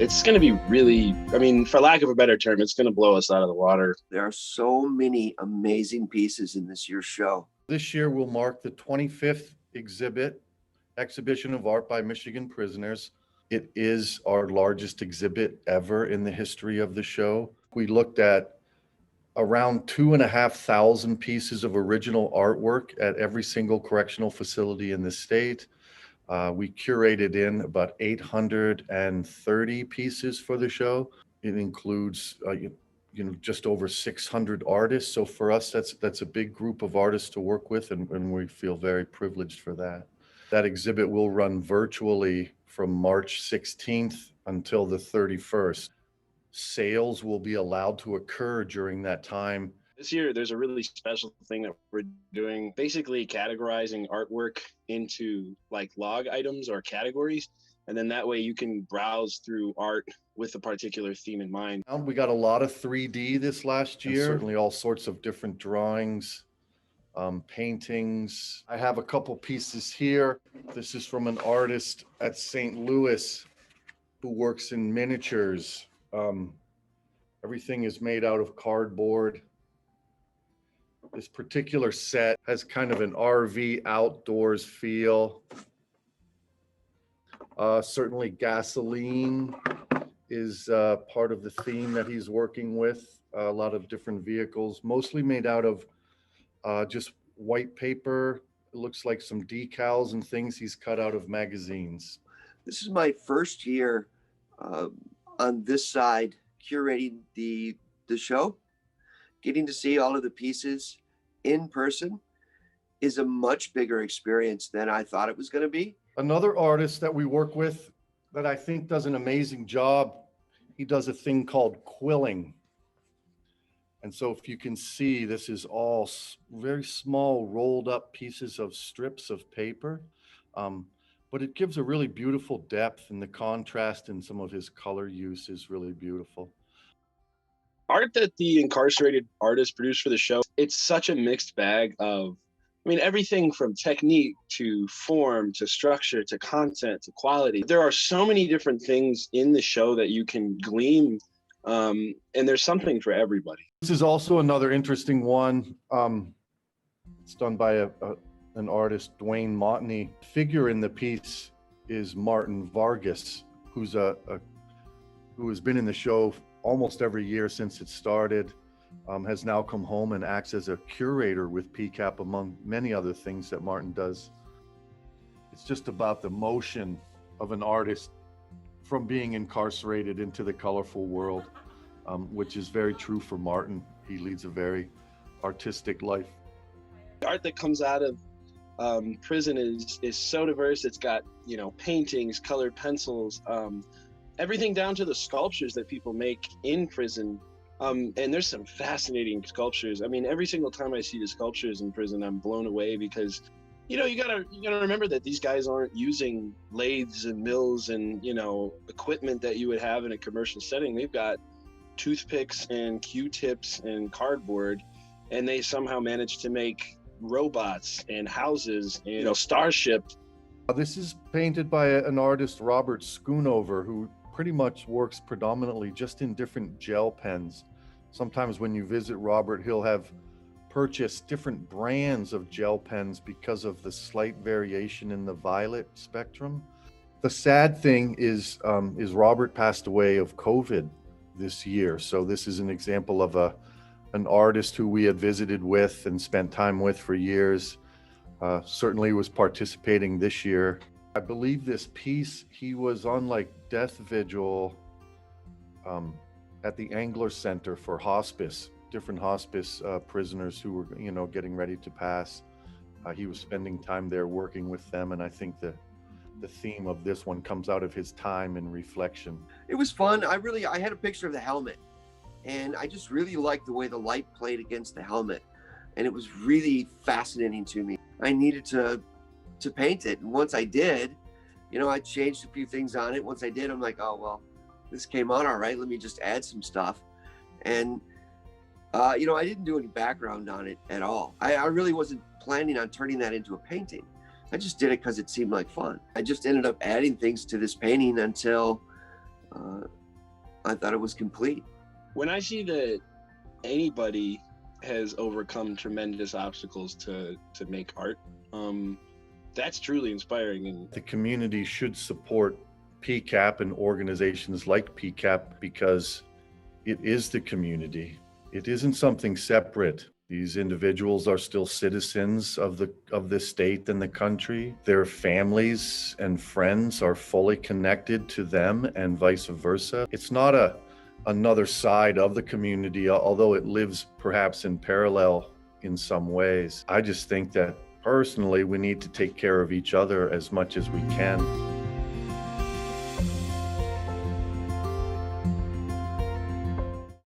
It's going to be really, I mean, for lack of a better term, it's going to blow us out of the water. There are so many amazing pieces in this year's show. This year will mark the 25th exhibition of art by Michigan prisoners. It is our largest exhibit ever in the history of the show. We looked at around 2,500 pieces of original artwork at every single correctional facility in the state. We curated in about 830 pieces for the show. It includes, just over 600 artists. So for us, that's a big group of artists to work with, and we feel very privileged for that. That exhibit will run virtually from March 16th until the 31st. Sales will be allowed to occur during that time. This year, there's a really special thing that we're doing, basically categorizing artwork into like log items or categories. And then that way you can browse through art with a particular theme in mind. We got a lot of 3D this last year, certainly all sorts of different drawings, paintings. I have a couple pieces here. This is from an artist at St. Louis who works in miniatures. Everything is made out of cardboard. This particular set has kind of an RV outdoors feel. Certainly gasoline is part of the theme that he's working with. A lot of different vehicles, mostly made out of just white paper. It looks like some decals and things he's cut out of magazines. This is my first year on this side curating the show. Getting to see all of the pieces in person is a much bigger experience than I thought it was going to be. Another artist that we work with that I think does an amazing job, he does a thing called quilling. And so if you can see, this is all very small rolled up pieces of strips of paper, but it gives a really beautiful depth, and the contrast in some of his color use is really beautiful. Art that the incarcerated artists produce for the show, it's such a mixed bag of, everything from technique to form to structure to content to quality. There are so many different things in the show that you can glean, and there's something for everybody. This is also another interesting one. It's done by an artist, Dwayne Montney. Figure in the piece is Martin Vargas, who has been in the show almost every year since it started, has now come home and acts as a curator with PCAP, among many other things that Martin does. It's just about the motion of an artist from being incarcerated into the colorful world, which is very true for Martin. He leads a very artistic life. The art that comes out of prison is so diverse. It's got, paintings, colored pencils, everything down to the sculptures that people make in prison. And there's some fascinating sculptures. Every single time I see the sculptures in prison, I'm blown away because, you gotta remember that these guys aren't using lathes and mills and, equipment that you would have in a commercial setting. They've got toothpicks and Q-tips and cardboard, and they somehow managed to make robots and houses and, starships. This is painted by an artist, Robert Schoonover, who pretty much works predominantly just in different gel pens. Sometimes when you visit Robert, he'll have purchased different brands of gel pens because of the slight variation in the violet spectrum. The sad thing is Robert passed away of COVID this year. So this is an example of an artist who we had visited with and spent time with for years. Certainly was participating this year. I believe this piece, he was on like death vigil at the Angler Center for hospice, different hospice prisoners who were, getting ready to pass. He was spending time there working with them, and I think the theme of this one comes out of his time and reflection. It was fun. I had a picture of the helmet, and I just really liked the way the light played against the helmet, and it was really fascinating to me. I needed to paint it, and once I did, I changed a few things on it. Once I did, I'm like, oh well, this came out all right, let me just add some stuff. And I didn't do any background on it at all. I really wasn't planning on turning that into a painting. I just did it because it seemed like fun. I just ended up adding things to this painting until I thought it was complete. When I see that anybody has overcome tremendous obstacles to make art, that's truly inspiring. And the community should support PCAP and organizations like PCAP because it is the community. It isn't something separate. These individuals are still citizens of the state and the country. Their families and friends are fully connected to them and vice versa. It's not another side of the community, although it lives perhaps in parallel in some ways. I just think that personally, we need to take care of each other as much as we can.